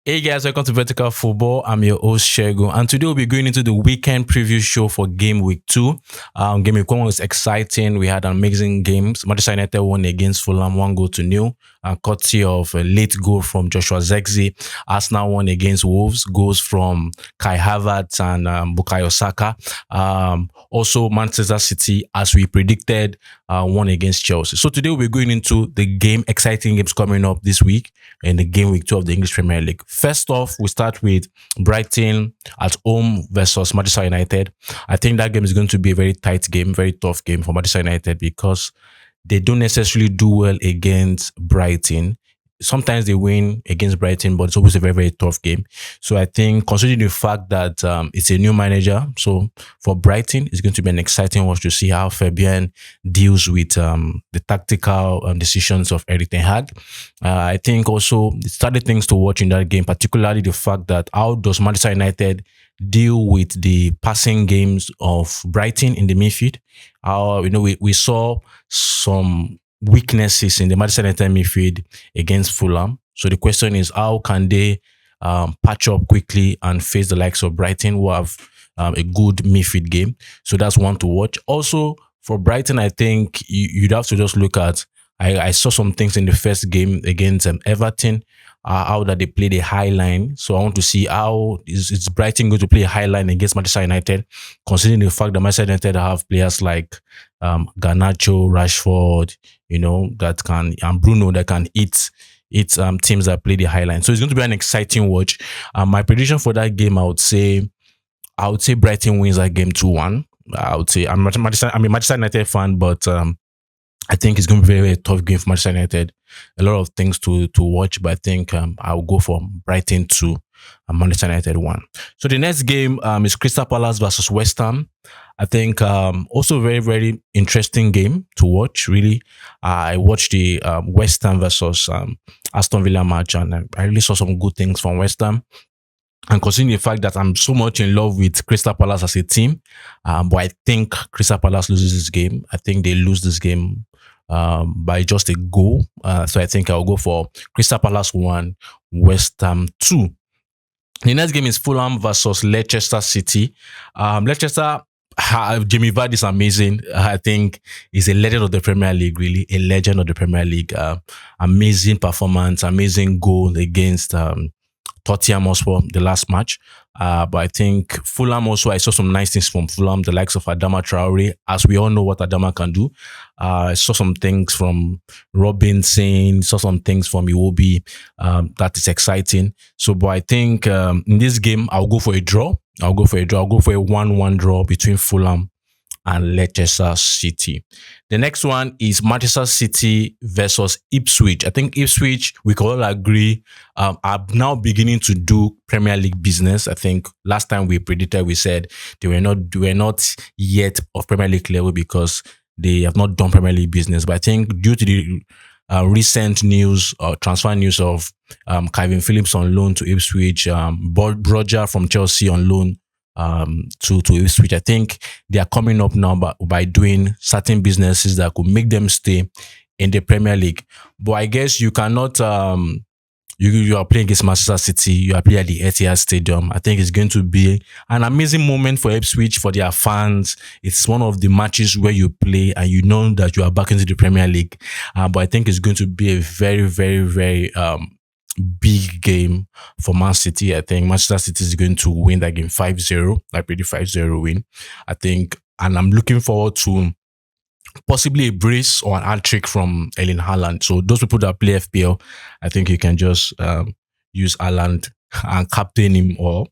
Hey guys, welcome to Vertical Football. I'm your host Shego, and today we'll be going into the weekend preview show for Game Week 2. Game Week 1 was exciting. We had amazing games. Manchester United won against Fulham, 1-0, courtesy of a late goal from Joshua Zexi. Arsenal won against Wolves, goals from Kai Havertz and Bukayo Saka. Also, Manchester City, as we predicted, won against Chelsea. So today we'll be going into the exciting games coming up this week in the Game Week 2 of the English Premier League. First off, we start with Brighton at home versus Manchester United. I think that game is going to be a very tight game, very tough game for Manchester United because they don't necessarily do well against Brighton. Sometimes they win against Brighton, but it's always a very, very tough game. So I think considering the fact that it's a new manager, so for Brighton, it's going to be an exciting watch to see how Fabian deals with the tactical decisions of Erik ten Hag. I think also it started things to watch in that game, particularly the fact that how does Manchester United deal with the passing games of Brighton in the midfield? We saw some weaknesses in the Manchester United midfield against Fulham. So the question is, how can they patch up quickly and face the likes of Brighton, who have a good midfield game? So that's one to watch. Also, for Brighton, I think you'd have to just look at, I saw some things in the first game against Everton, how that they played a high line. So I want to see how is Brighton going to play a high line against Manchester United, considering the fact that Manchester United have players like Garnacho, Rashford, and Bruno that can hit teams that play the high line. So it's going to be an exciting watch. My prediction for that game, I would say Brighton wins that game 2-1. I would say I'm a Manchester United fan, but I think it's going to be a very, very tough game for Manchester United. A lot of things to watch, but I think I'll go for Brighton 2 and Manchester United 1. So the next game is Crystal Palace versus West Ham. I think also very, very interesting game to watch, really. I watched the West Ham versus Aston Villa match, and I really saw some good things from West Ham. And considering the fact that I'm so much in love with Crystal Palace as a team, but I think Crystal Palace loses this game. I think they lose this game by just a goal. So I think I'll go for Crystal Palace 1, West Ham 2. The next game is Fulham versus Leicester City. Leicester, Jamie Vardy is amazing. I think he's a legend of the Premier League, really. A legend of the Premier League. Amazing performance, amazing goal against Tottenham Hotspur, the last match. But I think Fulham also, I saw some nice things from Fulham, the likes of Adama Traore, as we all know what Adama can do. I saw some things from Robinson, saw some things from Iwobi that is exciting. So, but I think in this game, I'll go for a draw. I'll go for a 1-1 draw between Fulham and Leicester City. The next one is Manchester City versus Ipswich. I think Ipswich, we can all agree, are now beginning to do Premier League business. I think last time we predicted, we said they were not yet of Premier League level because they have not done Premier League business. But I think due to the recent news or transfer news of Kevin Phillips on loan to Ipswich, Broja from Chelsea on loan to Ipswich, I think they are coming up now by doing certain businesses that could make them stay in the Premier League. But I guess you cannot you are playing against Manchester City, you are playing at the Etihad Stadium. I think it's going to be an amazing moment for Ipswich, for their fans. It's one of the matches where you play and you know that you are back into the Premier League. But I think it's going to be a very, very, very big game for Man City. I think Manchester City is going to win that game 5-0. I predict 5-0 win. I think, and I'm looking forward to possibly a brace or an hat-trick from Erling Haaland. So those people that play FPL, I think you can just use Haaland and captain him, or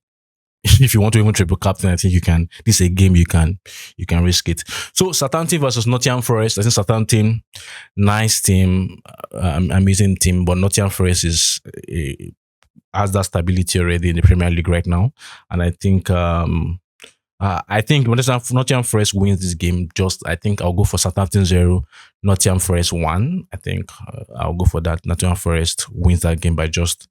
if you want to even triple captain, I think you can. This is a game you can risk it. So Southampton versus Nottingham Forest. I think Southampton, nice team, amazing team, but Nottingham Forest has that stability already in the Premier League right now, and I think Nottingham Forest wins this game. I think I'll go for Southampton 0, Nottingham Forest 1. I think I'll go for that. Nottingham Forest wins that game by just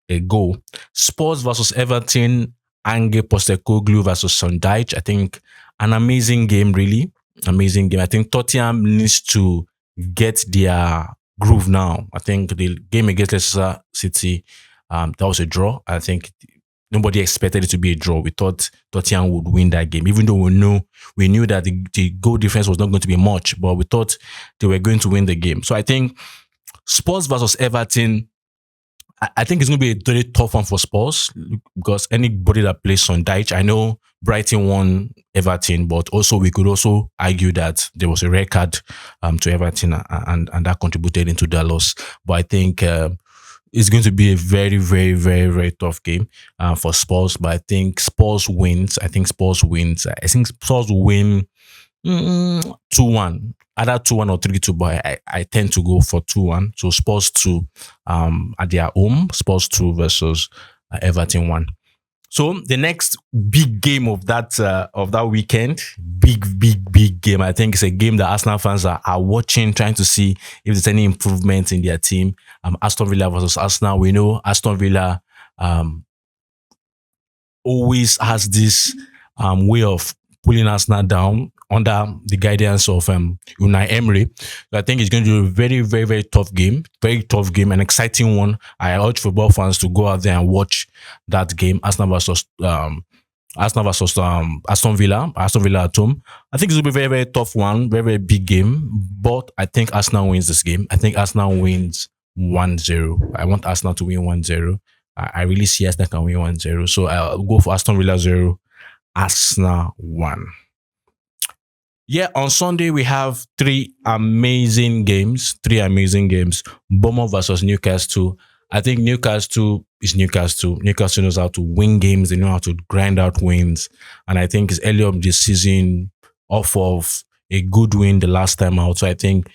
a goal. Spurs versus Everton. Ange Postecoglou versus Sondage. I think an amazing game, really. Amazing game. I think Tottenham needs to get their groove now. I think the game against Leicester City That was a draw. I think nobody expected it to be a draw. We thought Tottenham would win that game, even though we knew that the goal difference was not going to be much, but we thought they were going to win the game. So I think Spurs versus Everton, I think it's going to be a very tough one for Spurs because anybody that plays on Dyche, I know Brighton won Everton, but also we could also argue that there was a red card to Everton and that contributed into their loss. But I think it's going to be a very, very, very, very tough game for Spurs. But I think Spurs wins. I think Spurs wins. I think Spurs will win 2-1. Either 2-1 or 3-2, but I tend to go for 2-1. So Spurs 2 at their home, Spurs 2 versus Everton 1. So the next big game of that weekend, big game. I think it's a game that Arsenal fans are watching, trying to see if there's any improvement in their team. Aston Villa versus Arsenal. We know Aston Villa always has this way of pulling Arsenal down under the guidance of Unai Emery. So I think it's going to be a very, very, very tough game. Very tough game, an exciting one. I urge football fans to go out there and watch that game. Arsenal versus Aston Villa at home. I think it will be a very, very tough one, very, very big game. But I think Arsenal wins this game. I think Arsenal wins 1-0. I want Arsenal to win 1-0. I really see Arsenal can win 1-0. So I'll go for Aston Villa 0, Arsenal 1. Yeah, on Sunday we have three amazing games. Bournemouth versus Newcastle. I think Newcastle is Newcastle. Newcastle knows how to win games. They know how to grind out wins. And I think it's early up this season off of a good win the last time out. So I think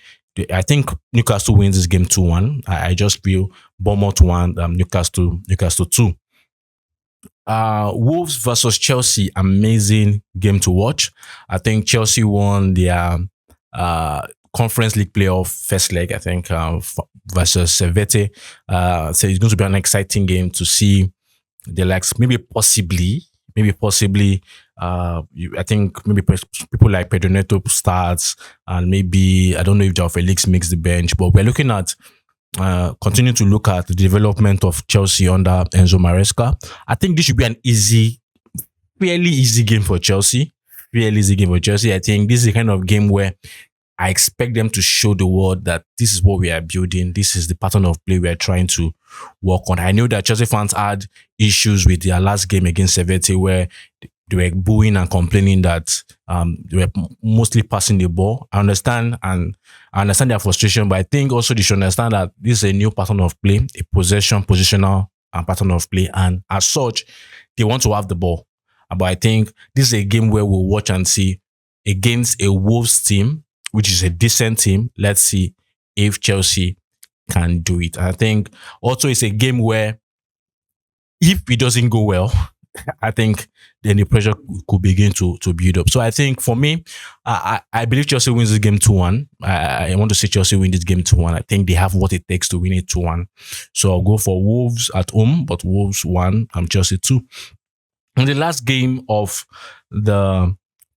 Newcastle wins this game 2-1. I just feel Bournemouth 1, Newcastle 2. Wolves versus Chelsea, amazing game to watch. I think Chelsea won their Conference League playoff first leg, I think, versus Servette. So it's going to be an exciting game to see the likes, maybe possibly. I think maybe people like Pedro Neto starts, and maybe I don't know if Joao Felix makes the bench, but we're looking at continue to look at the development of Chelsea under Enzo Maresca. I think this should be an fairly easy game for Chelsea. I think this is the kind of game where I expect them to show the world that this is what we are building. This is the pattern of play we are trying to work on. I know that Chelsea fans had issues with their last game against Servette where they were booing and complaining that they were mostly passing the ball. I understand their frustration, but I think also they should understand that this is a new pattern of play, a positional pattern of play, and as such, they want to have the ball. But I think this is a game where we'll watch and see against a Wolves team, which is a decent team. Let's see if Chelsea can do it. I think also it's a game where if it doesn't go well, I think then the pressure could begin to build up. So I think for me, I believe Chelsea wins this game 2-1. I want to see Chelsea win this game 2-1. I think they have what it takes to win it 2-1. So I'll go for Wolves at home, but Wolves 1, Chelsea 2. And the last game of the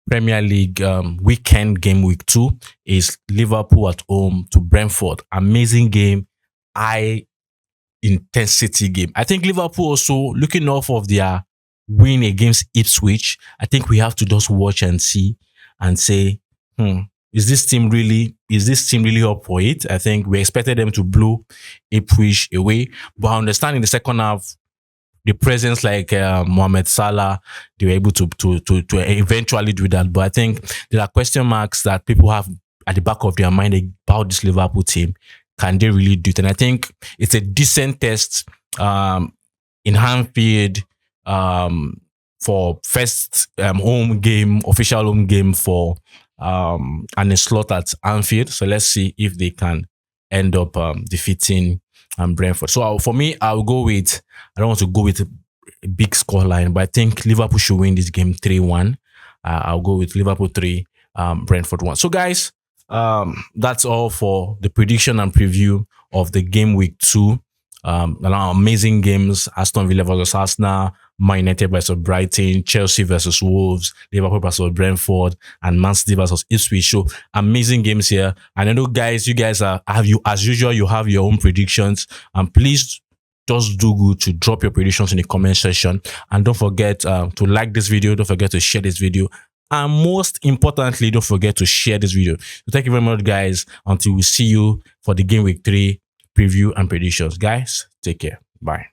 Premier League weekend, game week 2, is Liverpool at home to Brentford. Amazing game. High intensity game. I think Liverpool also looking off of their win against Ipswich. I think we have to just watch and see and say, is this team really up for it? I think we expected them to blow Ipswich away, but I understand in the second half, the presence like Mohamed Salah, they were able to eventually do that. But I think there are question marks that people have at the back of their mind about this Liverpool team. Can they really do it? And I think it's a decent test in Anfield for first official home game for and a slot at Anfield. So let's see if they can end up defeating Brentford. So for me, I don't want to go with a big scoreline, but I think Liverpool should win this game 3-1. I'll go with Liverpool 3, Brentford 1. So guys, that's all for the prediction and preview of the game week 2. Amazing games: Aston Villa versus Arsenal, Man United versus Brighton, Chelsea versus Wolves, Liverpool versus Brentford, and Man City versus Ipswich. So amazing games here. And I know, guys, you guys as usual, you have your own predictions. And please just do good to drop your predictions in the comment section. And don't forget to like this video. Don't forget to share this video. And most importantly, don't forget to share this video. So thank you very much, guys. Until we see you for the Game Week 3 preview and predictions. Guys, take care. Bye.